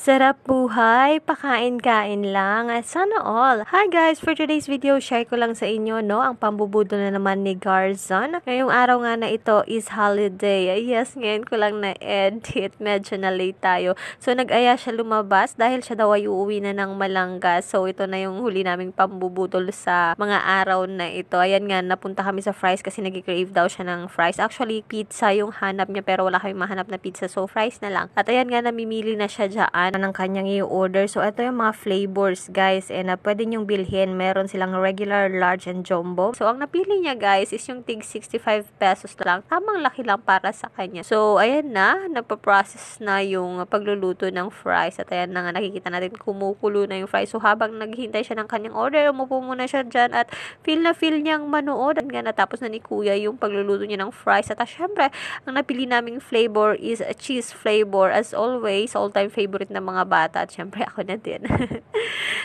Sarap buhay, pakain-kain lang, at sana all. Hi guys, for today's video, share ko lang sa inyo, no, ang pambubudol na naman ni Garzon. Ngayong araw nga na ito is holiday. Yes, ngayon ko lang na-edit, medyo na late tayo. So, nag-aya siya lumabas dahil siya daw ay uuwi na ng Malanga. So, ito na yung huli naming pambubudol sa mga araw na ito. Ayan nga, napunta kami sa fries kasi nag-crave daw siya ng fries. Actually, pizza yung hanap niya pero wala kaming mahanap na pizza. So, fries na lang. At ayan nga, namimili na siya dyan ng kanyang i-order. So, ito yung mga flavors, guys. And pwede nyong bilhin. Meron silang regular, large, and jumbo. So, ang napili niya, guys, is yung tig 65 pesos lang. Tamang laki lang para sa kanya. So, ayan na. Nagpa-process na yung pagluluto ng fries. At ayan na nga, nakikita natin kumukulo na yung fries. So, habang naghihintay siya ng kanyang order, umupo muna siya dyan at feel na feel niyang manood. At nga, natapos na ni Kuya yung pagluluto niya ng fries. At syempre, ang napili naming flavor is a cheese flavor. As always, all-time favorite ng mga bata at syempre ako na din.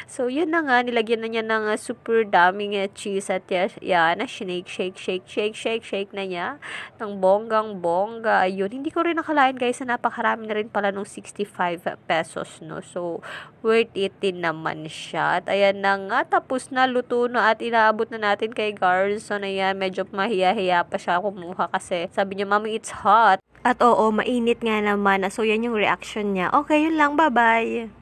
So, yun na nga, nilagyan na niya ng super daming cheese at yan, shake na niya ng bonggang-bongga. Ayun, hindi ko rin nakalain guys na napakarami na rin pala nung 65 pesos, no? So, worth it din naman siya. At ayan na nga, tapos na, luto na at inaabot na natin kay Garzon. Ayan, medyo mahiya-hiya pa siya kumuha kasi sabi niya, Mommy, it's hot. At oo, mainit nga naman. So, yan yung reaction niya. Okay, yun lang. Bye-bye!